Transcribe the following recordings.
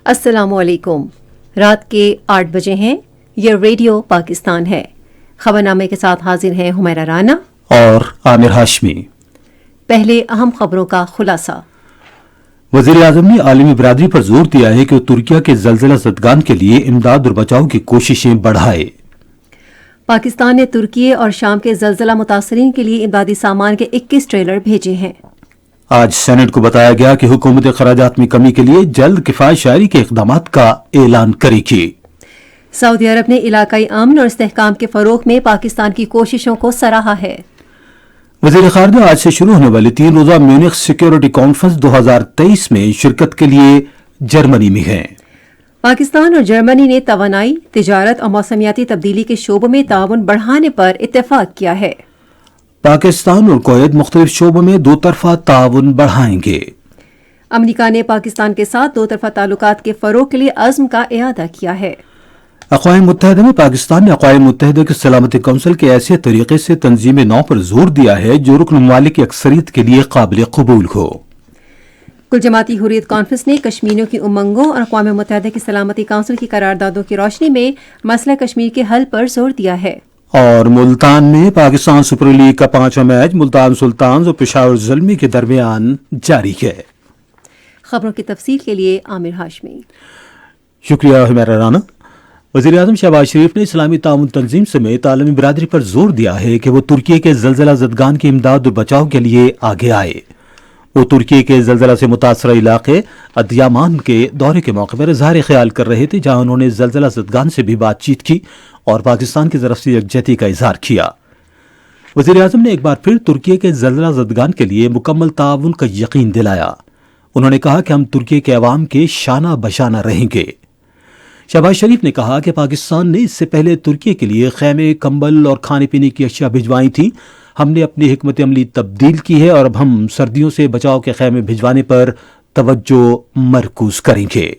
السلام علیکم۔ رات کے 8 بجے ہیں۔ یہ ریڈیو پاکستان ہے۔ خبرنامے کے ساتھ حاضر ہیں حمیرہ رانا اور عامر ہاشمی۔ پہلے اہم خبروں کا خلاصہ۔ وزیر اعظم نے عالمی برادری پر زور دیا ہے کہ وہ ترکیہ کے زلزلہ زدگان کے لیے امداد اور بچاؤ کی کوششیں بڑھائے۔ پاکستان نے ترکی اور شام کے زلزلہ متاثرین کے لیے امدادی سامان کے 21 ٹریلر بھیجے ہیں۔ آج سینٹ کو بتایا گیا کہ حکومت اخراجات میں کمی کے لیے جلد کفایت شعری کے اقدامات کا اعلان کرے گی۔ سعودی عرب نے علاقائی امن اور استحکام کے فروغ میں پاکستان کی کوششوں کو سراہا ہے۔ وزیر خارجہ آج سے شروع ہونے والی 3 روزہ میونخ سیکیورٹی کانفرنس 2023 میں شرکت کے لیے جرمنی میں ہیں۔ پاکستان اور جرمنی نے توانائی، تجارت اور موسمیاتی تبدیلی کے شعبوں میں تعاون بڑھانے پر اتفاق کیا ہے۔ پاکستان اور کویت مختلف شعبوں میں دو طرفہ تعاون بڑھائیں گے۔ امریکہ نے پاکستان کے ساتھ دو طرفہ تعلقات کے فروغ کے لیے عزم کا اعادہ کیا ہے۔ اقوام متحدہ میں پاکستان نے اقوام متحدہ کے سلامتی کونسل کے ایسے طریقے سے تنظیم نو پر زور دیا ہے جو رکن ممالک کی اکثریت کے لیے قابل قبول ہو۔ کل جماعتی حریت کانفرنس نے کشمیریوں کی امنگوں اور اقوام متحدہ کی سلامتی کونسل کی قراردادوں کی روشنی میں مسئلہ کشمیر کے حل پر زور دیا ہے۔ اور ملتان میں پاکستان سپر لیگ کا 5واں میچ ملتان سلطانز اور پشاور زلمی کے درمیان جاری ہے۔ خبروں کی تفصیل کے لیے عامر ہاشمی۔ شکریہ حمیرہ رانا۔ وزیر اعظم شہباز شریف نے اسلامی تعاون تنظیم سمیت عالمی برادری پر زور دیا ہے کہ وہ ترکی کے زلزلہ زدگان کی امداد اور بچاؤ کے لیے آگے آئے۔ وہ ترکی کے زلزلہ سے متاثرہ علاقے ادیامان کے دورے کے موقع پر اظہار خیال کر رہے تھے، جہاں انہوں نے زلزلہ زدگان سے بھی بات چیت کی اور پاکستان کی طرف سے یکجہتی کا اظہار کیا۔ وزیر اعظم نے ایک بار پھر ترکی کے زلزلہ زدگان کے لیے مکمل تعاون کا یقین دلایا۔ انہوں نے کہا کہ ہم ترکی کے عوام کے شانہ بشانہ رہیں گے۔ شہباز شریف نے کہا کہ پاکستان نے اس سے پہلے ترکی کے لیے خیمے، کمبل اور کھانے پینے کی اشیاء بھجوائی تھیں۔ ہم نے اپنی حکمت عملی تبدیل کی ہے اور اب ہم سردیوں سے بچاؤ کے خیمے بھجوانے پر توجہ مرکوز کریں گے۔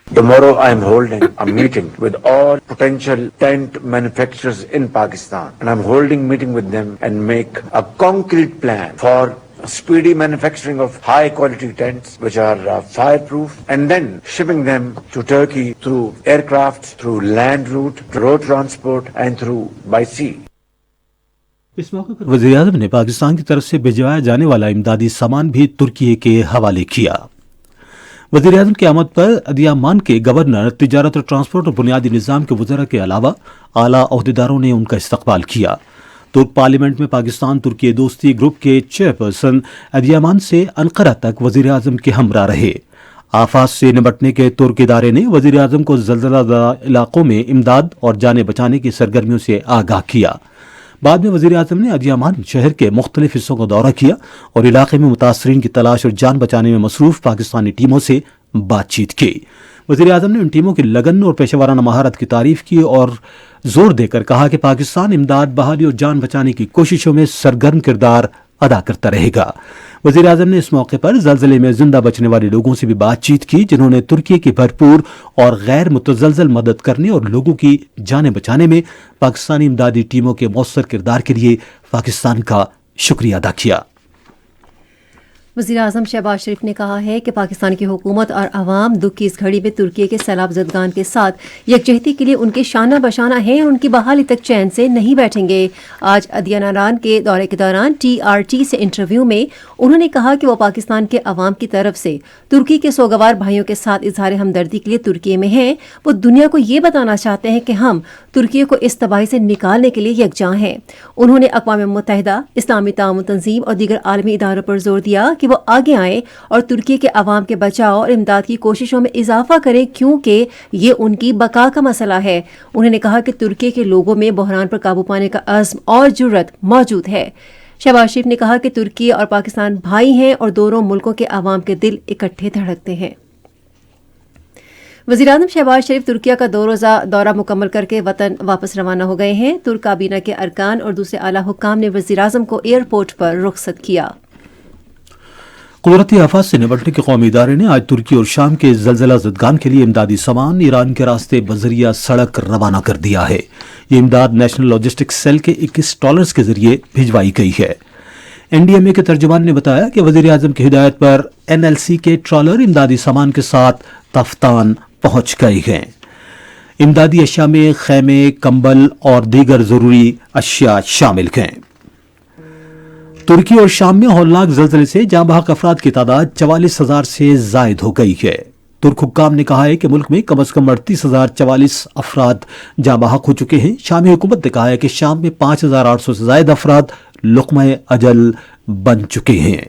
Tomorrow I am holding a meeting with all potential tent manufacturers in Pakistan, and I'm holding meeting with them and make a concrete plan for speedy manufacturing of high quality tents which are fireproof, and then shipping them to Turkey through aircraft, through land route, road transport and through by sea. اس موقع پر وزیر اعظم نے پاکستان کی طرف سے بھجوایا جانے والا امدادی سامان بھی ترکی کے حوالے کیا۔ وزیر اعظم کی آمد پر ادیامان کے گورنر، تجارت اور ٹرانسپورٹ اور بنیادی نظام کے وزراء کے علاوہ اعلیٰ عہدیداروں نے ان کا استقبال کیا۔ ترک پارلیمنٹ میں پاکستان ترکی دوستی گروپ کے چیئرپرسن ادیامان سے انقرہ تک وزیر اعظم کے ہمراہ رہے۔ آفات سے نمٹنے کے ترک ادارے نے وزیر اعظم کو زلزلہ زدہ علاقوں میں امداد اور جانیں بچانے کی سرگرمیوں سے آگاہ کیا۔ بعد میں وزیر اعظم نے ادیامان شہر کے مختلف حصوں کا دورہ کیا اور علاقے میں متاثرین کی تلاش اور جان بچانے میں مصروف پاکستانی ٹیموں سے بات چیت کی۔ وزیر اعظم نے ان ٹیموں کی لگن اور پیشہ ورانہ مہارت کی تعریف کی اور زور دے کر کہا کہ پاکستان امداد، بحالی اور جان بچانے کی کوششوں میں سرگرم کردار ادا کرتا رہے گا۔ وزیر اعظم نے اس موقع پر زلزلے میں زندہ بچنے والے لوگوں سے بھی بات چیت کی، جنہوں نے ترکی کی بھرپور اور غیر متزلزل مدد کرنے اور لوگوں کی جانیں بچانے میں پاکستانی امدادی ٹیموں کے مؤثر کردار کے لیے پاکستان کا شکریہ ادا کیا۔ وزیر اعظم شہباز شریف نے کہا ہے کہ پاکستان کی حکومت اور عوام دکھ کی اس گھڑی میں ترکی کے سیلاب زدگان کے ساتھ یکجہتی کے لیے ان کے شانہ بشانہ ہیں اور ان کی بحالی تک چین سے نہیں بیٹھیں گے۔ آج ادیاناران کے دورے کے دوران TRT سے انٹرویو میں انہوں نے کہا کہ وہ پاکستان کے عوام کی طرف سے ترکی کے سوگوار بھائیوں کے ساتھ اظہار ہمدردی کے لیے ترکی میں ہیں۔ وہ دنیا کو یہ بتانا چاہتے ہیں کہ ہم ترکی کو اس تباہی سے نکالنے کے لیے یکجاں ہیں۔ انہوں نے اقوام متحدہ، اسلامی تعاون تنظیم اور دیگر عالمی اداروں پر زور دیا کہ وہ آگے آئیں اور ترکی کے عوام کے بچاؤ اور امداد کی کوششوں میں اضافہ کریں، کیونکہ یہ ان کی بقا کا مسئلہ ہے۔ انہوں نے کہا کہ ترکی کے لوگوں میں بحران پر قابو پانے کا عزم اور جرأت موجود ہے۔ شہباز شریف نے کہا کہ ترکی اور پاکستان بھائی ہیں اور دونوں ملکوں کے عوام کے دل اکٹھے دھڑکتے ہیں۔ وزیر اعظم شہباز شریف ترکیہ کا 2 روزہ دورہ مکمل کر کے وطن واپس روانہ ہو گئے ہیں۔ ترک کابینہ کے ارکان اور دوسرے اعلیٰ حکام نے وزیر اعظم کو ایئرپورٹ پر رخصت کیا۔ قدرتی آفات سے نمٹنے کے قومی ادارے نے آج ترکی اور شام کے زلزلہ زدگان کے لیے امدادی سامان ایران کے راستے بذریعہ سڑک روانہ کر دیا ہے۔ یہ امداد نیشنل لاجسٹک سیل کے 21 ٹرالرز کے ذریعے بھجوائی گئی ہے۔ NDMA के तर्जुमान ने बताया कि वजीर आजम की हिदायत पर NLC के ट्रॉलर इमदादी सामान के साथ तफ्तान पहुंच गए हैं। इमदादी अशिया में खैमे, कंबल और दीगर जरूरी अशिया शामिल हैं। तुर्की और शाम में हौलनाक ज़लज़ले से जाँ बहक अफराद की तादाद 44,000 से जायद हो गई है। तुर्क हुक्काम ने कहा है कि मुल्क में कम अज कम 38,044 अफराद जाँ बहक हो चुके हैं। शामी हुकूमत ने कहा है कि शाम में 5,800 से जायद अफराद लुक़्मा-ए अजल बन चुके हैं।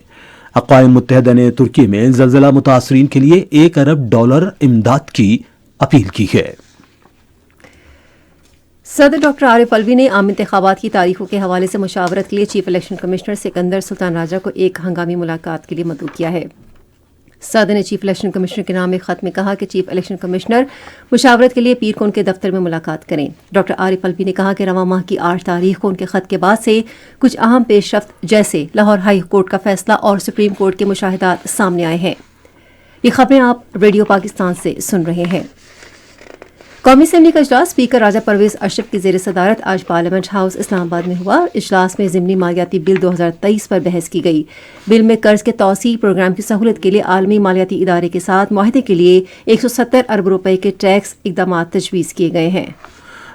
अक़वाम मुत्तहिदा ने तुर्की में ज़लज़ला मुतासरीन के लिए $1 अरब इमदाद की अपील की है। सदर डॉक्टर आरिफ अलवी ने आम इंतखाबात की तारीखों के हवाले से मुशावरत के लिए chief election commissioner Sikandar Sultan Raja को एक हंगामी मुलाकात के लिए मदऊ किया है। सदर ने चीफ इलेक्शन कमिश्नर के नाम एक खत में कहा कि चीफ इलेक्शन कमिश्नर मुशावरत के लिए पीर को उनके दफ्तर में मुलाकात करें। डॉक्टर आरिफ अलवी ने कहा कि रवां माह की 8 तारीख को उनके खत के बाद से कुछ अहम पेशरफ्त जैसे लाहौर हाई कोर्ट का फैसला और सुप्रीम कोर्ट के मुशाहिदात सामने आए हैं। ये खबरें आप रेडियो पाकिस्तान से सुन रहे हैं। कौमी असेंबली का इजलास स्पीकर राजा परवेज अशरफ की ज़ेर सदारत आज पार्लियामेंट हाउस इस्लामाबाद में हुआ। इजलास में ज़िमनी मालियाती बिल 2023 पर बहस की गई। बिल में कर्ज के तौसी प्रोग्राम की सहूलत के लिए आलमी मालियाती इदारे के साथ मुआहदे के लिए 170 अरब रुपए के टैक्स इकदाम तजवीज़ किए गए हैं।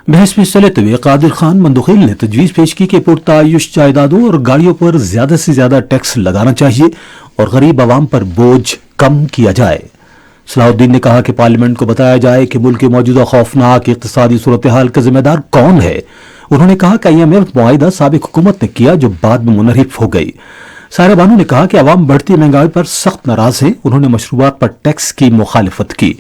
बहस में हिस्सा लेते हुए कादिर खान मंदुखिल ने तजवीज़ पेश की कि पुरतायुश जायदादों और गाड़ियों पर ज्यादा से ज्यादा टैक्स लगाना चाहिए और गरीब आवाम पर बोझ कम किया जाए। सलाहुद्दीन ने कहा कि पार्लियामेंट को बताया जाए कि मुल्क की मौजूदा खौफनाक इक़्तिसादी सूरत हाल का जिम्मेदार कौन है। उन्होंने कहा कि IMF मुआहिदा साबिक हुकूमत ने किया जो बाद में मुनहरिफ हो गई। सारा बानू ने कहा कि अवाम बढ़ती महंगाई पर सख्त नाराज है। उन्होंने मशरूबात पर टैक्स की मुखालिफत की।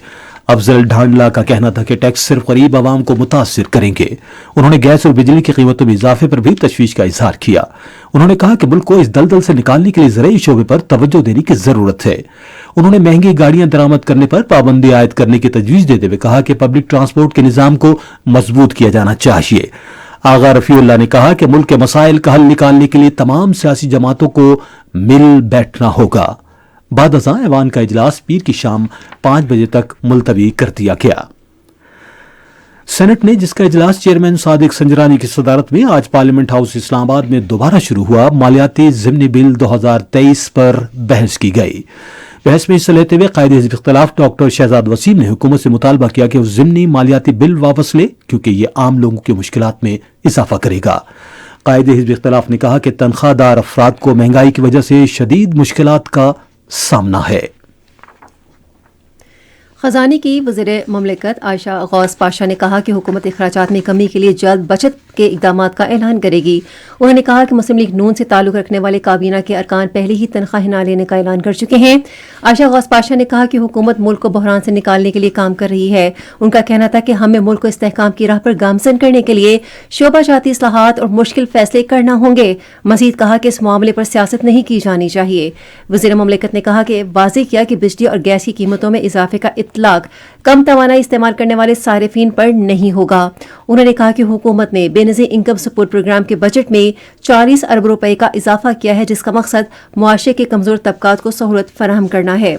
अफजल ढांडला का कहना था कि टैक्स सिर्फ गरीब आवाम को मुतासिर करेंगे। उन्होंने गैस और बिजली की कीमतों में इजाफे पर भी तशवीश का इजहार किया। उन्होंने कहा कि मुल्क को इस दलदल से निकालने के लिए ज़राई शोबे पर तवज्जो देने की जरूरत है। उन्होंने महंगी गाड़ियां दरामद करने पर पाबंदी आयद करने की तजवीज़ देते हुए कहा कि पब्लिक ट्रांसपोर्ट के निज़ाम को मजबूत किया जाना चाहिए। आगा रफीउल्लाह ने कहा कि मुल्क के मसाइल का हल निकालने के लिए तमाम सियासी जमातों को मिल बैठना होगा। बाद अज़ां ऐवान का इजलास पीर की शाम 5 बजे तक मुलतवी कर दिया गया। सेनेट ने, जिसका इजलास चेयरमैन सादिक संजरानी की सदारत में आज पार्लियामेंट हाउस इस्लामाबाद में दोबारा शुरू हुआ, मालियाती ज़िमनी बिल 2023 पर बहस की गई। बहस में हिस्सा लेते हुए कायदे हिज़्ब इख्तिलाफ डॉक्टर शहजाद वसीम ने हुकूमत से मुतालबा किया कि वो ज़िमनी मालियाती बिल वापस ले, क्योंकि ये आम लोगों की मुश्किलात में इजाफा करेगा। कायदे हिज़्ब इख्तिलाफ ने कहा कि तनख्वाहदार अफराद को महंगाई की वजह से शदीद मुश्किलात का सामना है। खजाने की वज़ीर ममलिकत आयशा गौस पाशा ने कहा कि हुकूमत अखराजात में कमी के लिए जल्द बचत के इक़दाम का ऐलान करेगी। उन्होंने कहा कि मुस्लिम लीग नून से ताल्लुक़ रखने वाले काबीना के अरकान पहले ही तनख्वाहें न लेने का ऐलान कर चुके हैं। आयशा गौस पाशा ने कहा कि हुकूमत मुल्क को बहरान से निकालने के लिए काम कर रही है। उनका कहना था कि हमें मुल्क को इस्तेहकाम की राह पर गामजन करने के लिए शोबाजाती इस्लाहात और मुश्किल फैसले करना होंगे। मजीद कहा कि इस मामले पर सियासत नहीं की जानी चाहिए। वज़ीर ममलिकत ने कहा कि वाज़ेह किया कि बिजली और गैस की कीमतों में इजाफे का इतलाक कम तवानाई इस्तेमाल करने वाले सारिफीन पर नहीं होगा। उन्होंने कहा कि हुकूमत ने बेनज़ीर इनकम सपोर्ट प्रोग्राम के बजट में 40 अरब रुपए का इजाफा किया है, जिसका मकसद मुआशरे के कमजोर तबकात को सहूलत फराहम करना है।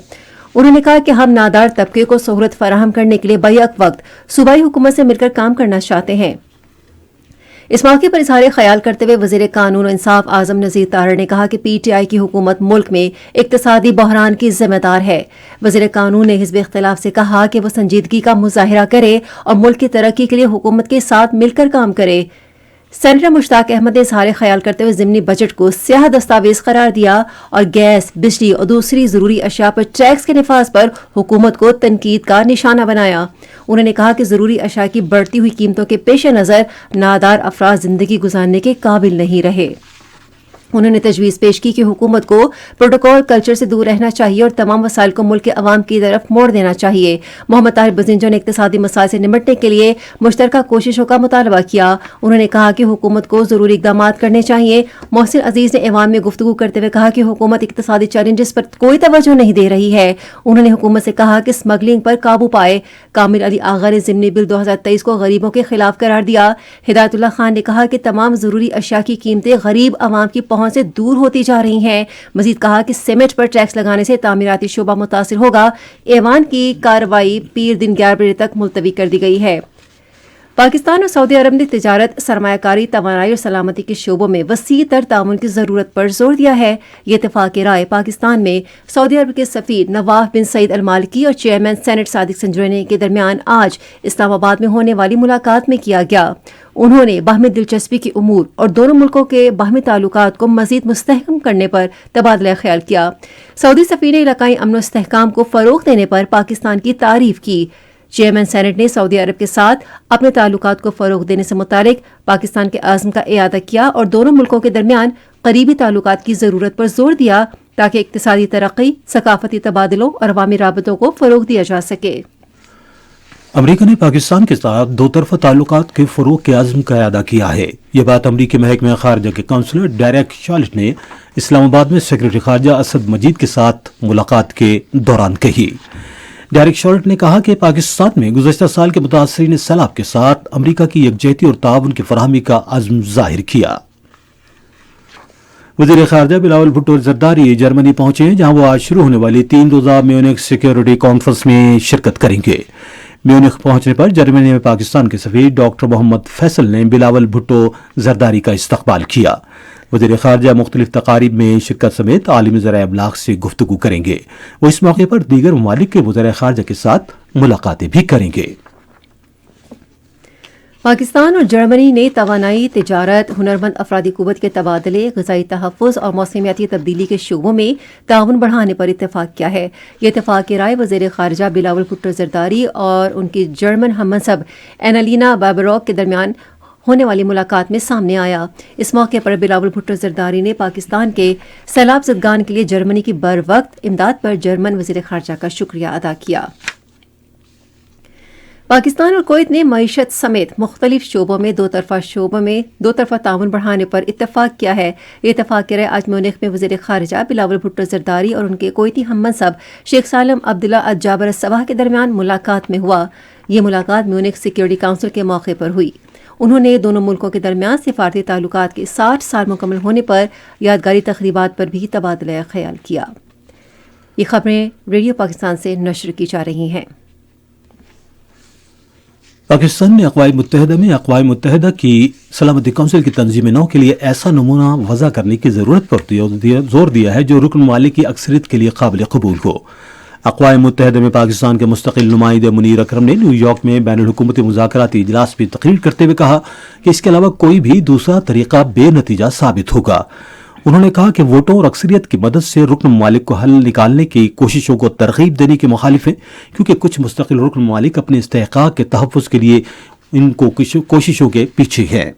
उन्होंने कहा कि हम नादार तबके को सहूलत फराहम करने के लिए बैक वक्त सूबाई हुकूमत से मिलकर काम करना चाहते हैं। इस मौके पर इजहार ख्याल करते हुए वज़ीर कानून और इंसाफ आजम नज़ीर तारड़ ने कहा कि PTI की हुकूमत मुल्क में इक्तिसादी बहरान की जिम्मेदार है। वज़ीर कानून ने हिज़्ब इख्तिलाफ से कहा कि वो संजीदगी का मुजाहिरा करे और मुल्क की तरक्की के लिए हुकूमत के साथ मिलकर काम करे। सेनेटर मुश्ताक अहमद ने इजहार ख्याल करते हुए ज़िमनी बजट को स्याह दस्तावेज करार दिया और गैस, बिजली और दूसरी ज़रूरी अशिया पर टैक्स के निफाज पर हुकूमत को तनकीद का निशाना बनाया। उन्होंने कहा कि ज़रूरी अशिया की बढ़ती हुई कीमतों के पेश नज़र नादार अफराद जिंदगी गुजारने के काबिल नहीं रहे। उन्होंने तजवीज़ पेश की कि हुकूमत को प्रोटोकॉल कल्चर से दूर रहना चाहिए और तमाम वसाइल को मुल्क के अवाम की तरफ मोड़ देना चाहिए। मोहम्मद ताहिर बजिंजो ने इक्तिसादी मसाइल से निपटने के लिए मुश्तरका कोशिशों का मुतालबा किया। उन्होंने कहा कि हुकूमत को ज़रूरी इक़दाम करने चाहिए। मोहसिन अजीज़ ने ऐवान में गुफ्तगू करते हुए कहा कि हुकूमत इक्तिसादी चैलेंजेस पर कोई तवज्जो नहीं दे रही है। उन्होंने हुकूमत से कहा कि स्मगलिंग पर काबू पाए। कामिल अली आगा ने ज़िमनी बिल 2023 को गरीबों के खिलाफ करार दिया। हिदायतुल्लाह खान ने कहा कि तमाम ज़रूरी अशिया की कीमतें गरीब आवाम की पहुंच से दूर होती जा रही हैं। मजीद कहा कि सीमेंट पर टैक्स लगाने से तामीराती शोबा मुतासिर होगा। ऐवान की कार्रवाई पीर दिन 11 बजे तक मुलतवी कर दी गई है। पाकिस्तान और सऊदी अरब ने तिजारत, सरमायाकारी, तवानाई और सलामती के शोबों में वसी तर ताउन की ज़रूरत पर जोर दिया है। ये इत्तेफाक राय पाकिस्तान में सऊदी अरब के सफ़ीर नवाफ बिन सईद अल मालिकी और चेयरमैन सेनेट सादिक संजरानी के दरमियान आज इस्लामाबाद में होने वाली मुलाकात में किया गया। उन्होंने बाहमी दिलचस्पी की उमूर और दोनों मुल्कों के बाहमी ताल्लुकात को मजीद मुस्तहकम करने पर तबादला ख्याल किया। सऊदी सफ़ीर ने इलाकाई अमन और इस्तेहकाम को फ़रोग़ देने पर पाकिस्तान की तारीफ की। चेयरमैन सेनेट ने सऊदी अरब के साथ अपने ताल्लुकात को फ़रोग़ देने से मुतालिक पाकिस्तान के आज़म का इयादा किया और दोनों मुल्कों के दरमियान करीबी ताल्लुकात की ज़रूरत पर जोर दिया ताकि इक़्तिसादी तरक्की, सकाफती तबादलों और अवामी राबतों को फ़रोग़ दिया जा सके। अमरीका ने पाकिस्तान के साथ दो तरफा ताल्लुकात के फरोग के आज़म का अदा किया है। ये बात अमरीकी महकमे खारजा के काउंसलर डेरेक शॉल्ट ने इस्लामाबाद में सेक्रेटरी खारजा असद मजीद के साथ मुलाकात के दौरान कही। डेरेक शॉल्ट ने कहा कि पाकिस्तान में गुज़श्ता साल के मुतासरीन सैलाब के साथ अमरीका की यकजहती और ताउन की फराहमी का आज़म जाहिर किया। वज़ीर खारजा बिलावल भुट्टो जरदारी जर्मनी पहुंचे हैं, जहां वो आज शुरू होने वाली 3 रोज़ा म्यूनिख सिक्योरिटी कॉन्फ्रेंस में शिरकत करेंगे। म्यूनिख पहुंचने पर जर्मनी में पाकिस्तान के सफीर डॉक्टर मोहम्मद फैसल ने बिलावल भुट्टो जरदारी का इस्तकबाल किया। वज़ीर खारजा मुख्तलिफ तकारीब में शिरकत समेत आलमी ज़राए अबलाग से गुफ्तगू करेंगे। वो इस मौके पर दीगर ममालिक के वज़ीर खारजा के साथ मुलाकातें भी करेंगे। पाकिस्तान और जर्मनी ने तवानाई, तिजारत, हुनरमंद अफरादी क़ुव्वत के तबादले, ग़िज़ाई तहफ़्फ़ुज़ और मौसमियाती तब्दीली के शोबों में ताउन बढ़ाने पर इत्तेफाक किया है। ये इत्तेफाक राय वज़ीर ख़ारजा बिलावल भुट्टो ज़रदारी और उनकी जर्मन हमनसब एनालिना बाबरॉक के दरमियान होने वाली मुलाकात में सामने आया। इस मौके पर बिलावल भुट्टो ज़रदारी ने पाकिस्तान के सैलाब ज़दगान के लिए जर्मनी की बर वक्त इमदाद पर जर्मन वज़ीर ख़ारजा का शुक्रिया अदा किया। पाकिस्तान और कुवैत ने मईशत समेत मुख्तलिफ शोबों में दो तरफा ताउन बढ़ाने पर इत्तफाक किया है। ये इत्तफाक राय आज म्यूनिख में वज़ीर ख़ारजा बिलावल भुट्टो ज़रदारी और उनके कुवैती हममनसब शेख सालम अब्दुल्ला अल जाबर सबाह के दरमियान मुलाकात में हुआ। ये मुलाकात म्यूनिख सिक्योरिटी काउंसिल के मौके पर हुई। उन्होंने दोनों मुल्कों के दरमियान सिफारती ताल्लुकात के 60 साल मुकम्मल होने पर यादगारी तक़रीबात पर भी तबादला ख्याल किया। ये खबरें रेडियो पाकिस्तान से नशर की जा रही हैं। पाकिस्तान ने अक़वाम मुत्तहिदा की सलामती कौंसिल की तंजीम नौ के लिए ऐसा नमूना वज़ा करने की ज़रूरत पर जोर दिया है जो रुकन ममालिक की अक्सरियत के लिए काबिल कबूल हो। अक़वाम मुत्तहिदा में पाकिस्तान के मुस्तक़िल नुमाइंदे मुनीर अकरम ने न्यूयॉर्क में बैनुल हुकूमती मुज़ाकराती इजलास में तक़रीर करते हुए कहा कि इसके अलावा कोई भी दूसरा तरीका बेनतीजा साबित होगा। उन्होंने कहा कि वोटों और अक्सरियत की मदद से रुकन ममालिक को हल निकालने की कोशिशों को तरगीब देने के मुखालिफ हैं, क्योंकि कुछ मुस्तकिल रुकन ममालिक अपने इस्तेहकाक के तहफ़्फ़ुज़ के लिए इन कोशिशों के पीछे हैं।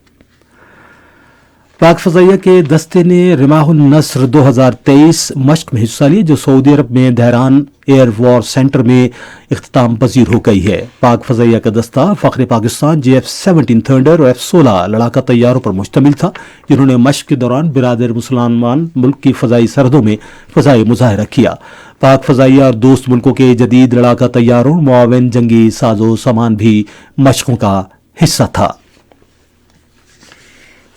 पाक फ़ज़ाइया के दस्ते ने रिमाहुल नस्र 2023 मश्क में हिस्सा लिया, जो सऊदी अरब में दहरान एयर वॉर सेंटर में इख्तिताम पजीर हो गई है। पाक फ़ज़ाइया का दस्ता फ़ख्र पाकिस्तान JF-17 थंडर और F-16 लड़ाका तैयारों पर मुश्तमिल था, जिन्होंने मश्क के दौरान बिरादर मुसलमान मुल्क की फ़ज़ाई सरहदों में फ़ज़ाई मुजाहरा किया। पाक फ़ज़ाइया और दोस्त मुल्कों के जदीद लड़ाका तैयारों मुआवन जंगी साजो सामान भी मश्कों का हिस्सा था।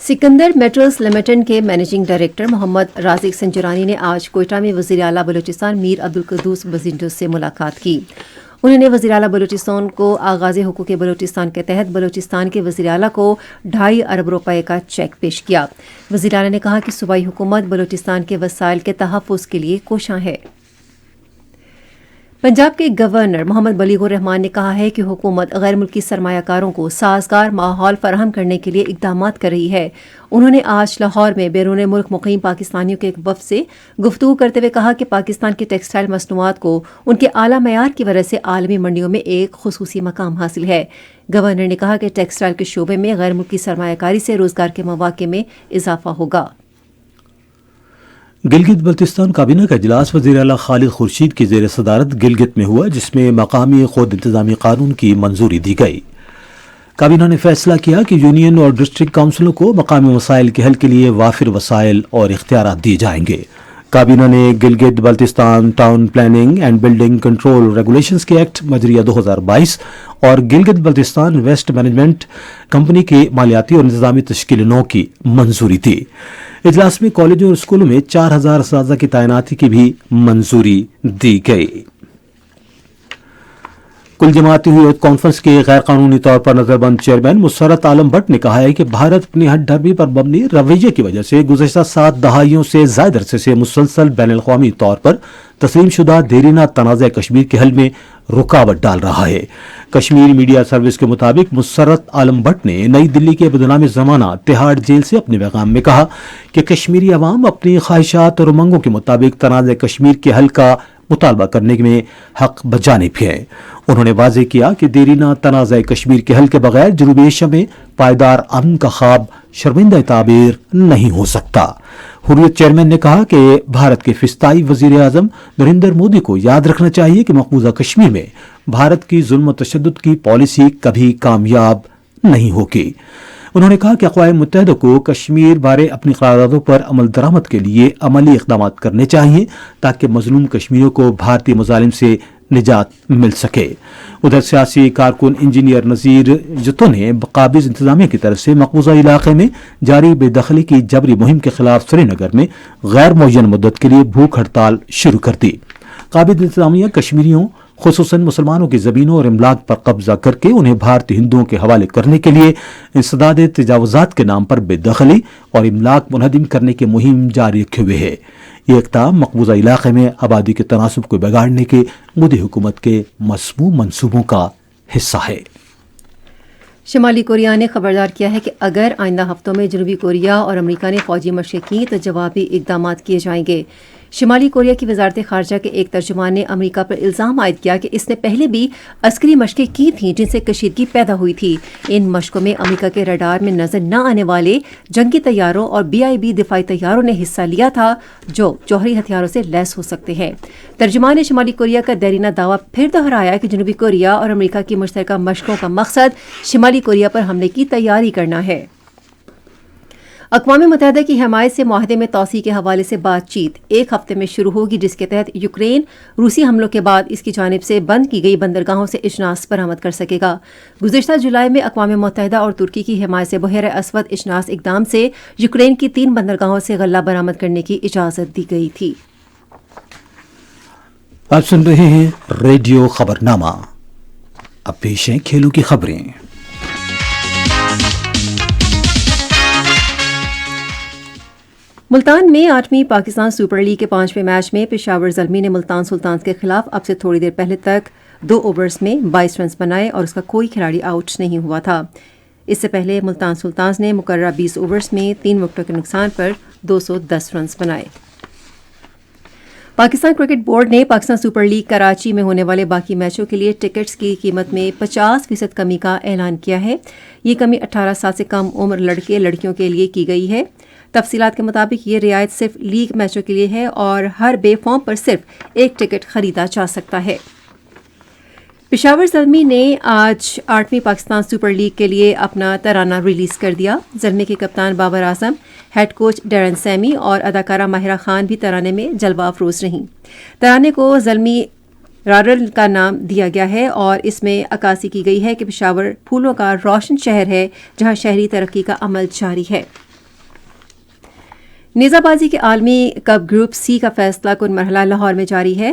सिकंदर मेटल्स लिमिटेड के मैनेजिंग डायरेक्टर मोहम्मद राज़िक संजरानी ने आज कोयटा में वज़ीर आला बलूचिस्तान मीर अब्दुल कुद्दूस बज़िंडो से मुलाकात की। उन्होंने वज़ीर आला बलूचिस्तान को आगाज़ हुकूक़ बलूचिस्तान के तहत बलूचिस्तान के वज़ीर आला को 2.5 अरब रुपए का चेक पेश किया। वज़ीर आला ने कहा कि सूबाई हुकूमत बलूचिस्तान के वसाइल के तहफ़्फ़ुज़ के लिए कोशां है। पंजाब के गवर्नर मोहम्मद बलीगुर रहमान ने कहा है कि हुकूमत गैर मुल्की सरमायाकारों को साजगार माहौल फराहम करने के लिए इक़दामात कर रही है। उन्होंने आज लाहौर में बैरून मुल्क मुक़ीम पाकिस्तानियों के एक वफ़द से गुफ्तगू करते हुए कहा कि पाकिस्तान की टेक्सटाइल मसनूआत को उनके आला मयार की वजह से आलमी मंडियों में एक खुसूसी मकाम हासिल है। गवर्नर ने कहा कि टेक्सटाइल के शोबे में गैर मुल्की सरमायाकारी से रोज़गार के मौक़े में इजाफा होगा। गिलगित बल्तिस्तान काबीना का इजलास वज़ीर आला खालिद खुर्शीद की ज़ेर सदारत गिलगित में हुआ, जिसमें मकामी खुद इंतजामी कानून की मंजूरी दी गई। काबीना ने फैसला किया कि यूनियन और डिस्ट्रिक्ट काउंसिलों को मकामी मसाइल के हल के लिए वाफिर वसाइल और इख्तियारात दिए जाएंगे। काबीना ने Gilgit Baltistan town planning and building control regulations के एक्ट मजरिया 2022 और Gilgit Baltistan waste management company के मालियाती और इंतजामी तश्कील नौ की मंजूरी दी। इजलास में कॉलेजों और स्कूलों में 4000 असातिज़ा की तैनाती की भी मंजूरी दी गई। کل جماعتی ہوئی کانفرنس کے غیر قانونی طور پر نظر بند چیئرمین مسرت عالم بٹ نے کہا ہے کہ بھارت اپنی ہٹ دھرمی پر مبنی رویے کی وجہ سے گزشتہ 7 دہائیوں سے زائد عرصے سے مسلسل بین الاقوامی طور پر تسلیم شدہ دیرینہ تنازع کشمیر کے حل میں رکاوٹ ڈال رہا ہے. کشمیر میڈیا سروس کے مطابق مسرت عالم بٹ نے نئی دلی کے بدنام زمانہ تہاڑ جیل سے اپنے پیغام میں کہا کہ کشمیری عوام اپنی خواہشات اور امنگوں کے مطابق تنازع کشمیر کے حل کا مطالبہ کرنے میں حق بجانب ہے. انہوں نے واضح کیا کہ دیرینہ تنازع کشمیر کے حل کے بغیر جنوبی ایشیا میں پائیدار امن کا خواب شرمندہ تعبیر نہیں ہو سکتا. حریت چیئرمین نے کہا کہ بھارت کے فضائی وزیر اعظم نریندر مودی کو یاد رکھنا چاہیے کہ مقبوضہ کشمیر میں بھارت کی ظلم و تشدد کی پالیسی کبھی کامیاب نہیں ہوگی. انہوں نے کہا کہ اقوام متحدہ کو کشمیر بارے اپنی قراردادوں پر عمل درآمد کے لیے عملی اقدامات کرنے چاہیے تاکہ مظلوم کشمیریوں کو بھارتی مظالم سے نجات مل سکے. ادھر سیاسی کارکن انجینئر نذیر جتو نے قابض انتظامیہ کی طرف سے مقبوضہ علاقے میں جاری بے دخلی کی جبری مہم کے خلاف سری نگر میں غیر معین مدت کے لیے بھوک ہڑتال شروع کر دی. قابض انتظامیہ کشمیریوں خصوصاً مسلمانوں کی زمینوں اور املاک پر قبضہ کر کے انہیں بھارتی ہندوؤں کے حوالے کرنے کے لیے انسداد تجاوزات کے نام پر بے دخلی اور املاک منہدم کرنے کی مہم جاری رکھے ہوئے ہے. یہ اقدام مقبوضہ علاقے میں آبادی کے تناسب کو بگاڑنے کے مودی حکومت کے مسموع منصوبوں کا حصہ ہے. شمالی کوریا نے خبردار کیا ہے کہ اگر آئندہ ہفتوں میں جنوبی کوریا اور امریکہ نے فوجی مشقیں کی تو جوابی اقدامات کیے جائیں گے. شمالی کوریا کی وزارت خارجہ کے ایک ترجمان نے امریکہ پر الزام عائد کیا کہ اس نے پہلے بھی عسکری مشقیں کی تھیں جن سے کشیدگی پیدا ہوئی تھی. ان مشقوں میں امریکہ کے ریڈار میں نظر نہ آنے والے جنگی طیاروں اور BIB دفاعی طیاروں نے حصہ لیا تھا جو جوہری ہتھیاروں سے لیس ہو سکتے ہیں. ترجمان نے شمالی کوریا کا دیرینہ دعویٰ پھر دہرایا کہ جنوبی کوریا اور امریکہ کی مشترکہ مشقوں کا مقصد شمالی کوریا پر حملے کی تیاری کرنا ہے. اقوام متحدہ کی حمایت سے معاہدے میں توسیع کے حوالے سے بات چیت ایک ہفتے میں شروع ہوگی جس کے تحت یوکرین روسی حملوں کے بعد اس کی جانب سے بند کی گئی بندرگاہوں سے اجناس برآمد کر سکے گا. گزشتہ جولائی میں اقوام متحدہ اور ترکی کی حمایت سے بحیرہ اسود اجناس اقدام سے یوکرین کی 3 بندرگاہوں سے غلہ برآمد کرنے کی اجازت دی گئی تھی. آپ سن رہے ہیں ریڈیو خبرنامہ. اب پیش ہیں کھیلوں کی خبریں. ملتان میں 8ویں پاکستان سپر لیگ کے 5ویں میچ میں پشاور زلمی نے ملتان سلطانز کے خلاف اب سے تھوڑی دیر پہلے تک 2 اوورز میں 22 رنز بنائے اور اس کا کوئی کھلاڑی آؤٹ نہیں ہوا تھا. اس سے پہلے ملتان سلطانز نے مقررہ 20 اوورز میں 3 وکٹوں کے نقصان پر 210 رنز بنائے. پاکستان کرکٹ بورڈ نے پاکستان سپر لیگ کراچی میں ہونے والے باقی میچوں کے لیے ٹکٹس کی قیمت میں 50% کمی کا اعلان کیا ہے. یہ کمی 18 سال سے کم عمر لڑکے لڑکیوں کے لیے کی گئی ہے. تفصیلات کے مطابق یہ رعایت صرف لیگ میچوں کے لیے ہے اور ہر بے فارم پر صرف ایک ٹکٹ خریدا جا سکتا ہے. پشاور زلمی نے آج 8ویں پاکستان سپر لیگ کے لیے اپنا ترانہ ریلیز کر دیا. زلمی کے کپتان Babar Azam, head coach Darren semi اور اداکارہ ماہرہ خان بھی ترانے میں جلوہ افروز رہیں. ترانے کو زلمی رارل کا نام دیا گیا ہے اور اس میں عکاسی کی گئی ہے کہ پشاور پھولوں کا روشن شہر ہے جہاں شہری ترقی کا عمل جاری ہے. نیزہ بازی کے عالمی کپ گروپ سی کا فیصلہ کن مرحلہ لاہور میں جاری ہے.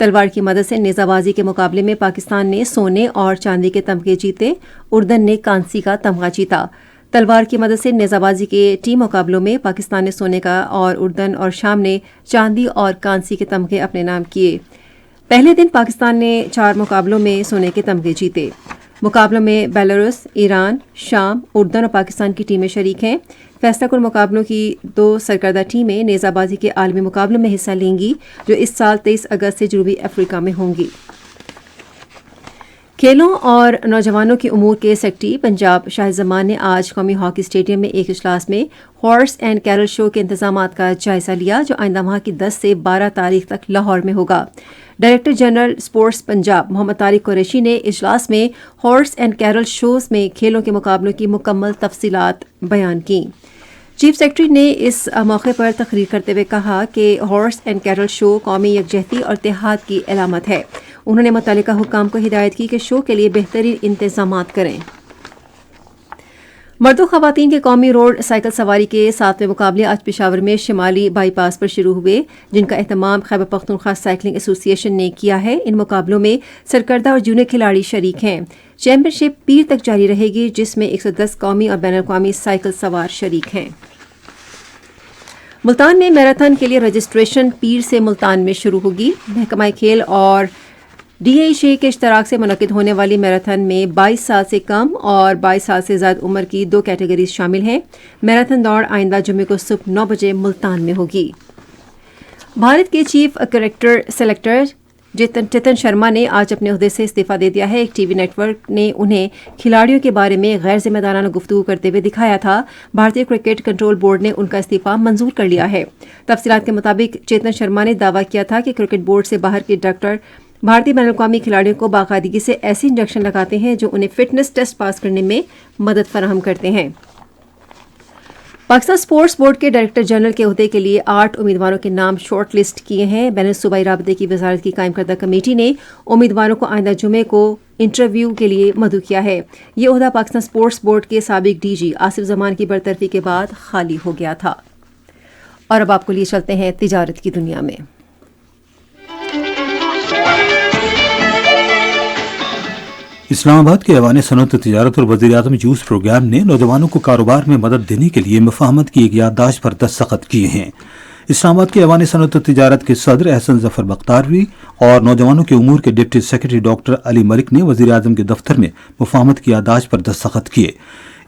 تلوار کی مدد سے نیزہ بازی کے مقابلے میں پاکستان نے سونے اور چاندی کے تمغے جیتے. اردن نے کانسی کا تمغہ جیتا. تلوار کی مدد سے نیزہ بازی کے ٹیم مقابلوں میں پاکستان نے سونے کا اور اردن اور شام نے چاندی اور کانسی کے تمغے اپنے نام کیے. پہلے دن پاکستان نے 4 مقابلوں میں سونے کے تمغے جیتے. مقابلوں میں بیلاروس، ایران، شام، اردن اور پاکستان کی ٹیمیں شریک ہیں. فیصلہ کن مقابلوں کی 2 سرکردہ ٹیمیں نیزہ بازی کے عالمی مقابلوں میں حصہ لیں گی جو اس سال 23 اگست سے جنوبی افریقہ میں ہوں گی. کھیلوں اور نوجوانوں کے امور کے سیکرٹری پنجاب شاہ زمان نے آج قومی ہاکی اسٹیڈیم میں ایک اجلاس میں ہارس اینڈ کیرل شو کے انتظامات کا جائزہ لیا جو آئندہ ماہ کی 10 سے 12 تاریخ تک لاہور میں ہوگا. ڈائریکٹر جنرل اسپورٹس پنجاب محمد طارق قریشی نے اجلاس میں ہارس اینڈ کیرل شوز میں کھیلوں کے مقابلوں کی مکمل تفصیلات بیان کیں. چیف سیکرٹری نے اس موقع پر تقریر کرتے ہوئے کہا کہ ہارس اینڈ کیرل شو قومی یکجہتی اور اتحاد کی علامت ہے. انہوں نے متعلقہ حکام کو ہدایت کی کہ شو کے لیے بہترین انتظامات کریں. مرد و خواتین کے قومی روڈ سائیکل سواری کے 7ویں مقابلے آج پشاور میں شمالی بائی پاس پر شروع ہوئے، جن کا اہتمام خیبر پختونخوا سائیکلنگ ایسوسی ایشن نے کیا ہے۔ ان مقابلوں میں سرکردہ اور جونیئر کھلاڑی شریک ہیں۔ چیمپئن شپ پیر تک جاری رہے گی، جس میں 110 قومی اور بین الاقوامی سائیکل سوار شریک ہیں۔ ملتان میں میراتھن کے لیے رجسٹریشن پیر سے ملتان میں شروع ہوگی۔ محکمہ کھیل اور ڈی ایچ اے کے اشتراک سے منعقد ہونے والی میراتھن میں 22 سال سے کم اور 22 سال سے زائد عمر کی 2 کیٹیگریز شامل ہیں۔ میراتھن دوڑ آئندہ جمعے کو صبح 9 بجے ملتان میں ہوگی۔ بھارت کے chief cricketer selector Chetan Sharma نے آج اپنے عہدے سے استعفیٰ دے دیا ہے۔ ایک ٹی وی نیٹ ورک نے انہیں کھلاڑیوں کے بارے میں غیر ذمہ دارانہ گفتگو کرتے ہوئے دکھایا تھا۔ بھارتی کرکٹ کنٹرول بورڈ نے ان کا استعفیٰ منظور کر لیا ہے۔ تفصیلات کے مطابق چیتن شرما نے دعویٰ کیا تھا کہ کرکٹ بورڈ سے باہر کے ڈاکٹر بھارتی بین الاقوامی کھلاڑیوں کو باقاعدگی سے ایسے انجیکشن لگاتے ہیں جو انہیں فٹنس ٹیسٹ پاس کرنے میں مدد فراہم کرتے ہیں۔ پاکستان اسپورٹس بورڈ کے ڈائریکٹر جنرل کے عہدے کے لیے 8 امیدواروں کے نام شارٹ لسٹ کیے ہیں۔ بین الصوبائی رابطے کی وزارت کی قائم کردہ کمیٹی نے امیدواروں کو آئندہ جمعے کو انٹرویو کے لیے مدعو کیا ہے۔ یہ عہدہ پاکستان اسپورٹس بورڈ کے سابق ڈی جی آصف زمان کی برطرفی کے بعد خالی ہو گیا تھا۔ اور اب آپ کو لیے چلتے ہیں تجارت کی دنیا میں۔ اسلام آباد کے ایوان صنعت تجارت اور وزیر اعظم یوز پروگرام نے نوجوانوں کو کاروبار میں مدد دینے کے لیے مفاہمت کی ایک یادداشت پر دستخط کیے ہیں۔ اسلام آباد کے ایوان صنعت تجارت کے صدر احسن ظفر بختاروی اور نوجوانوں کے امور کے ڈپٹی سیکرٹری ڈاکٹر علی ملک نے وزیر اعظم کے دفتر میں مفاہمت کی یادداشت پر دستخط کیے۔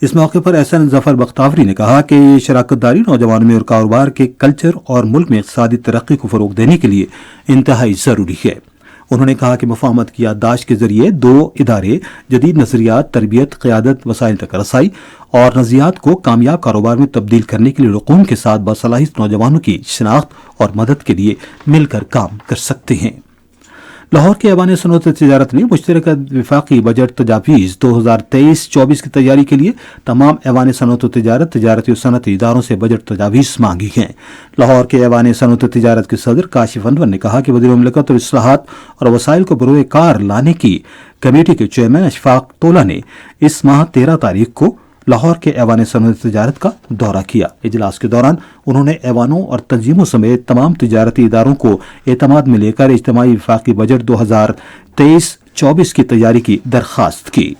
اس موقع پر احسن ظفر بختاوری نے کہا کہ یہ شراکت داری نوجوانوں میں اور کاروبار کے کلچر اور ملک میں اقتصادی ترقی کو فروغ دینے کے لیے انتہائی ضروری ہے۔ انہوں نے کہا کہ مفاہمت کی یادداشت کے ذریعے 2 ادارے جدید نظریات، تربیت، قیادت، وسائل تک رسائی اور نظریات کو کامیاب کاروبار میں تبدیل کرنے کے لیے رقوم کے ساتھ باصلاحیت نوجوانوں کی شناخت اور مدد کے لیے مل کر کام کر سکتے ہیں۔ لاہور کے ایوان صنعت تجارت نے مشترکہ وفاقی بجٹ تجاویز 2023-24 کی تیاری کے لیے تمام ایوان صنعت تجارت، تجارتی و صنعتی اداروں سے بجٹ تجاویز مانگی ہیں۔ لاہور کے ایوان صنعت تجارت کے صدر کاشف انور نے کہا کہ وزیر مملکت اور اصلاحات اور وسائل کو بروئے کار لانے کی کمیٹی کے چیئرمین اشفاق تولا نے اس ماہ 13 تاریخ کو لاہور کے ایوان صنعت تجارت کا دورہ کیا۔ اجلاس کے دوران انہوں نے ایوانوں اور تنظیموں سمیت تمام تجارتی اداروں کو اعتماد میں لے کر اجتماعی وفاقی بجٹ 2023-24 کی تیاری کی درخواست کی۔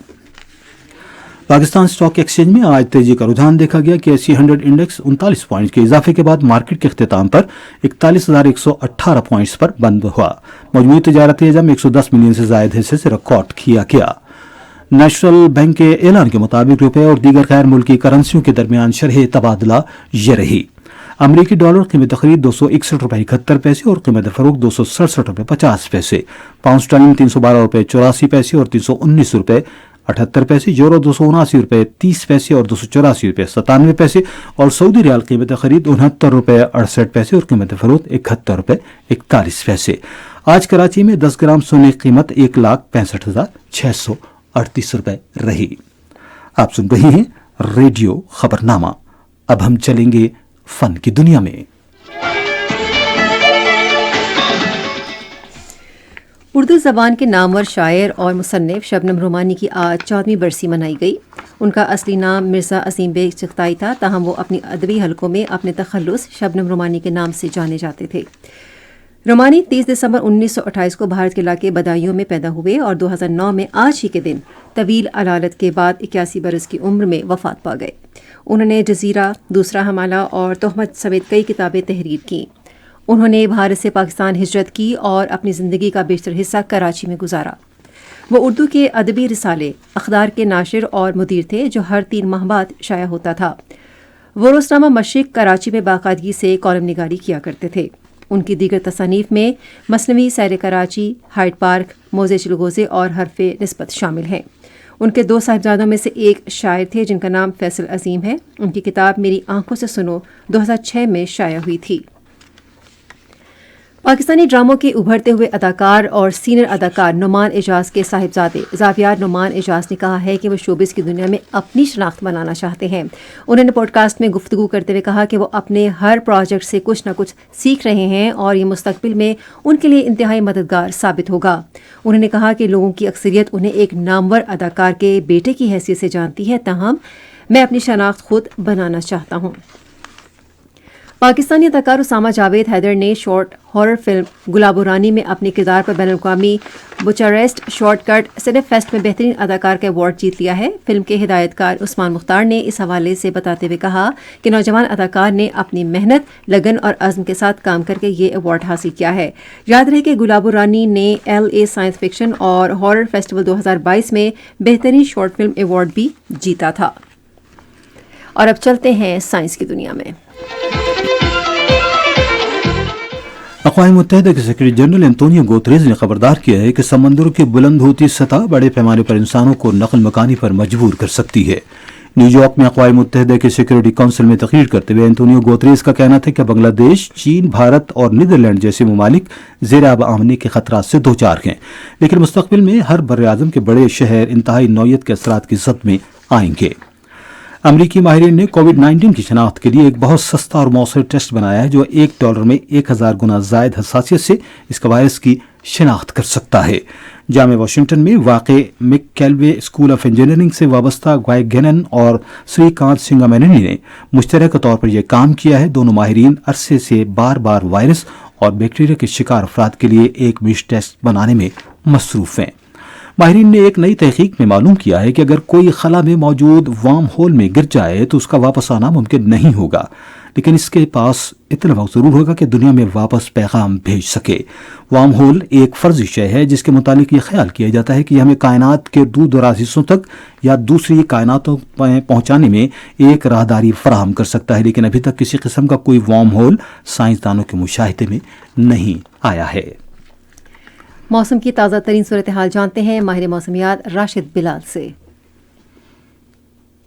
پاکستان اسٹاک ایکسچینج میں آج تیزی کا رجحان دیکھا گیا کہ ایس سی 100 انڈیکس 39 پوائنٹ کے اضافے کے بعد مارکیٹ کے اختتام پر 41,118 پوائنٹس پر بند ہوا۔ مجموعی تجارتی حجم 110 ملین سے زائد حصے سے ریکارڈ کیا گیا۔ نیشنل بینک کے اعلان کے مطابق روپے اور دیگر غیر ملکی کرنسیوں کے درمیان شرح تبادلہ یہ رہی: امریکی ڈالر قیمت خرید 261 روپے 71 پیسے اور قیمت فروخت 267 روپے 50 پیسے، پاؤنڈ اسٹرلنگ 312 روپے 84 پیسے اور 319 روپے 78 پیسے، یورو 279 روپے 30 پیسے اور 284 روپے 97 پیسے اور سعودی ریال قیمت خرید 69 روپے 68 پیسے اور قیمت فروخت 71 روپے 41 پیسے۔ آج کراچی میں 10 گرام سونے کی قیمت 1,65,638 روپے رہی۔ آپ سن رہے ہیں ریڈیو خبرنامہ۔ اب ہم چلیں گے فن کی دنیا میں۔ اردو زبان کے نامور شاعر اور مصنف شبنم رومانی کی آج 14ویں برسی منائی گئی۔ ان کا اصلی نام مرزا عظیم بیگ چغتائی تھا، تاہم وہ اپنی ادبی حلقوں میں اپنے تخلص شبنم رومانی کے نام سے جانے جاتے تھے۔ رومانی 30 دسمبر 1928 کو بھارت کے علاقے بدایوں میں پیدا ہوئے اور 2009 میں آج ہی کے دن طویل علالت کے بعد 81 برس کی عمر میں وفات پا گئے۔ انہوں نے جزیرہ، دوسرا حمالہ اور تہمت سمیت کئی کتابیں تحریر کیں۔ انہوں نے بھارت سے پاکستان ہجرت کی اور اپنی زندگی کا بیشتر حصہ کراچی میں گزارا۔ وہ اردو کے ادبی رسالے اخبار کے ناشر اور مدیر تھے جو ہر 3 ماہ بعد شائع ہوتا تھا۔ وہ روزنامہ مشرق کراچی میں باقاعدگی سے کالم نگاری کیا کرتے تھے۔ ان کی دیگر تصانیف میں مثنوی سیر کراچی، ہائیڈ پارک، موزے چلغوزے اور حرف نسبت شامل ہیں۔ ان کے 2 صاحبزادوں میں سے ایک شاعر تھے جن کا نام فیصل عظیم ہے۔ ان کی کتاب میری آنکھوں سے سنو 2006 میں شائع ہوئی تھی۔ پاکستانی ڈراموں کے ابھرتے ہوئے اداکار اور سینئر اداکار نعمان اعجاز کے صاحبزادے زاویار نعمان اعجاز نے کہا ہے کہ وہ شوبز کی دنیا میں اپنی شناخت بنانا چاہتے ہیں۔ انہوں نے پوڈ کاسٹ میں گفتگو کرتے ہوئے کہا کہ وہ اپنے ہر پروجیکٹ سے کچھ نہ کچھ سیکھ رہے ہیں اور یہ مستقبل میں ان کے لیے انتہائی مددگار ثابت ہوگا۔ انہوں نے کہا کہ لوگوں کی اکثریت انہیں ایک نامور اداکار کے بیٹے کی حیثیت سے جانتی ہے، تاہم मैं अपनी शनाख्त खुद बनाना चाहता हूँ। पाकिस्तानी अदाकार उसामा जावेद हैदर ने शॉर्ट हॉरर फिल्म गुलाबो रानी में अपने किरदार पर बैनुल-अक़वामी बुचारेस्ट शॉर्टकट सिनेफ फेस्ट में बेहतरीन अदाकार का अवार्ड जीत लिया है। फिल्म के हिदायतकार उस्मान मुख्तार ने इस हवाले से बताते हुए कहा कि नौजवान अदाकार ने अपनी मेहनत, लगन और अज़्म के साथ काम करके ये अवार्ड हासिल किया है। याद रहे कि गुलाबो रानी ने LA साइंस फिक्शन और हॉरर फेस्टिवल 2022 में बेहतरीन शॉर्ट फिल्म अवार्ड भी जीता था। और अब चलते हैं साइंस की दुनिया में। अक़वाम मुत्तहिदा के सेक्रेटरी जनरल एंटोनियो गुतेरेस ने खबरदार किया है कि समंदरों की बुलंद होती सतह बड़े पैमाने पर इंसानों को नकल मकानी पर मजबूर कर सकती है। न्यूयॉर्क में अक़वाम मुत्तहिदा के सिक्योरिटी काउंसिल में तकरीर करते हुए एंटोनियो गुतेरेस का कहना था कि बांग्लादेश, चीन, भारत और नीदरलैंड जैसे ममालिक ज़ेर आब आमने के खतरात से दो चार हैं, लेकिन मुस्तक़बिल में हर बर्र-ए-आज़म के बड़े शहर इंतहाई नौयत के असरात की ज़द में आएंगे। अमरीकी माहिरीन ने कोविड-19 की शनाख्त के लिए एक बहुत सस्ता और मौसर टेस्ट बनाया है जो $1 में 1000 गुना ज़ायद हसासियत से इसका वायरस की शनाख्त कर सकता है। जामे वाशिंगटन में वाक़े मैककेलवे स्कूल ऑफ इंजीनियरिंग से वाबस्ता ग्वाई गेनन और श्रीकांत सिंगामेनी ने मुश्तरका तौर पर यह काम किया है। दोनों माहिरीन अरसे से बार बार वायरस और बैक्टीरिया के शिकार अफराद के लिए एक विश टेस्ट बनाने में मसरूफ़ हैं। माहिरीन ने एक नई तहकीक में मालूम किया है कि अगर कोई खला में मौजूद वार्म होल में गिर जाए तो उसका वापस आना मुमकिन नहीं होगा, लेकिन इसके पास इतना वक्त जरूर होगा कि दुनिया में वापस पैगाम भेज सके। वार्म होल एक फर्जी शय है जिसके मुतालिक ये ख्याल किया जाता है कि हमें कायनात के दूर दराज हिस्सों तक या दूसरी कायनातों में पहुंचाने में एक राहदारी फराहम कर सकता है, लेकिन अभी तक किसी किस्म का कोई वार्म होल साइंसदानों के मुशाहिदे में नहीं आया है। मौसम की ताज़ा तरीन सूरत हाल जानते हैं माहिर मौसमियात राशिद बिलाल से।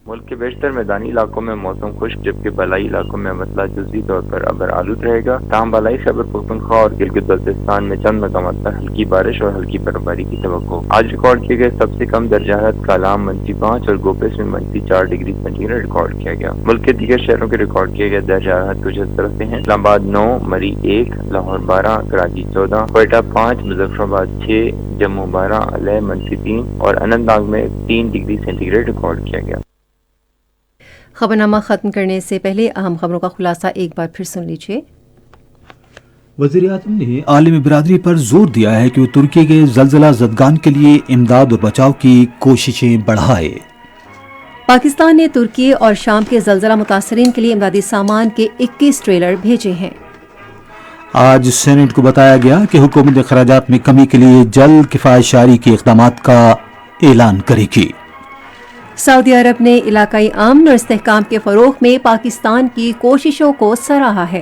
मुल्क के बेशतर मैदानी इलाकों में मौसम खुश्क जबकि बलाई इलाकों में मसला जुज़वी तौर पर अबर आलूद रहेगा। ताहम बलाई खैबर पख्तूनख्वा और गिलगित बल्तिस्तान में चंद मकामात पर हल्की बारिश और हल्की बर्फबारी की तवक्को। आज रिकॉर्ड किए गए सबसे कम दर्जा हरारत कालाम -5 और गोपेस में -4 डिग्री सेंटीग्रेड रिकॉर्ड किया गया। मुल्क के दीगर शहरों के रिकॉर्ड किए गए दर्जा हरारत कुछ इस तरह से हैं। इस्लामाबाद 9, मरी 1, लाहौर 12, कराची 14, क्वेटा 5, मुजफ्फराबाद 6, जम्मू 12, अलह -3 और अनंतनाग में 3 डिग्री सेंटीग्रेड रिकॉर्ड किया गया। खबरनामा खत्म करने से पहले अहम खबरों का खुलासा एक बार फिर सुन लीजिए। वज़ीर-ए-आज़म ने आलमी बिरादरी पर जोर दिया है कि वो तुर्की के ज़लज़ला ज़दगान के लिए इमदाद और बचाव की कोशिशें बढ़ाए। पाकिस्तान ने तुर्की और शाम के ज़लज़ला मुतासरीन के लिए इमदादी सामान के 21 ट्रेलर भेजे हैं। आज सेनेट को बताया गया कि हुकूमत खराजात में कमी के लिए जल्द किफ़ायतशारी के इक़दामात का ऐलान करेगी। सऊदी अरब ने इलाकाई अमन और इस्तेहकाम के फ़रोग़ में पाकिस्तान की कोशिशों को सराहा है।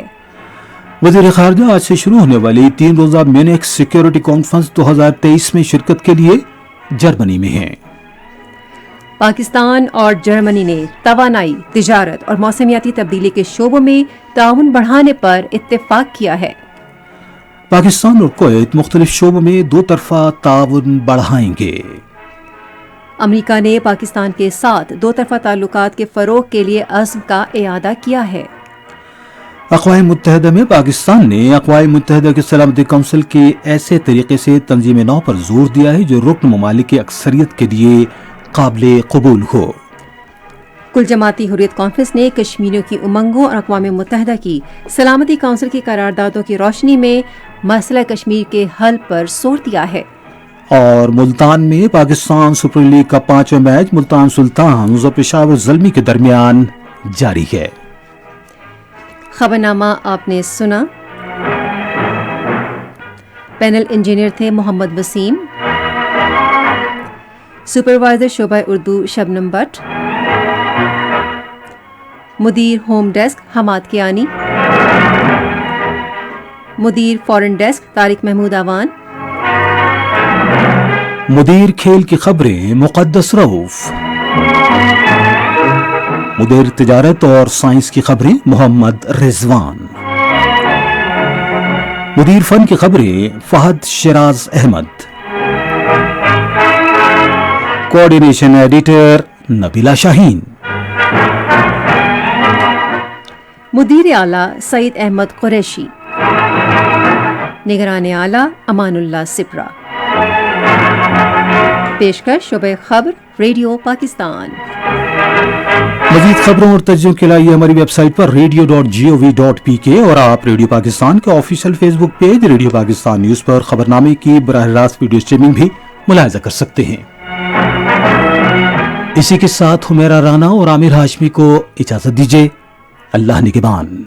वज़ीर ख़ारजा आज से शुरू होने वाली 3 रोज़ा म्यूनिख सिक्योरिटी कॉन्फ्रेंस 2023 में शिरकत के लिए जर्मनी में हैं। पाकिस्तान और जर्मनी ने तवानाई, तिजारत और मौसमियाती तब्दीली के शोबों में ताउन बढ़ाने पर इत्तेफाक किया है। पाकिस्तान और कुवैत मुख्तलिफ शोबों में दो तरफा ताउन बढ़ाएंगे। अमेरिका ने पाकिस्तान के साथ दो तरफा ताल्लुकात के फ़रोग़ के लिए अज़्म का इआदा किया है। अक़वाम मुत्तहिदा में पाकिस्तान ने अक़वाम मुत्तहिदा की सलामती काउंसिल के ऐसे तरीके से तंजीम नौ पर जोर दिया है जो रुकन ममालिक की अक्सरियत के लिए काबिल कबूल हो। कुल जमाती हुर्रियत कॉन्फ्रेंस ने कश्मीरियों की उमंगों और अक़वाम मुत्तहिदा की सलामती काउंसिल की करारदादों की रोशनी में मसला कश्मीर के हल पर जोर दिया है। और मुल्तान में पाकिस्तान सुपर लीग का 5वां मैच मुल्तान सुल्तान और पेशावर ज़ल्मी के दरमियान जारी है। खबरनामा आपने सुना। पैनल इंजीनियर थे मोहम्मद वसीम, सुपरवाइजर शोबा उर्दू शबनम भट्ट, मुदीर होम डेस्क हमाद कियानी, मुदीर फॉरेन डेस्क तारिक महमूद आवान, मुदीर खेल की खबरें मुक़द्दस रऊफ, मुदीर तिजारत और साइंस की खबरें मोहम्मद रिजवान, मुदीर फन की खबरें फहद शिराज अहमद, कोऑर्डिनेशन एडिटर नबीला शाहीन, मुदीर आला सईद अहमद कुरैशी, निगरान आला अमानुल्लाह सिपरा। पेशकश शोबे खबर रेडियो पाकिस्तान। मजीद खबरों और तज्जियों के लिए हमारी वेबसाइट पर radio.gov.pk और आप रेडियो पाकिस्तान के official Facebook page radio Pakistan news पर खबरनामे की बराह रास्त वीडियो स्ट्रीमिंग भी मुलाहिजा कर सकते हैं। इसी के साथ हुमैरा राना और आमिर हाशमी को इजाजत दीजिए। अल्लाह निगहबान।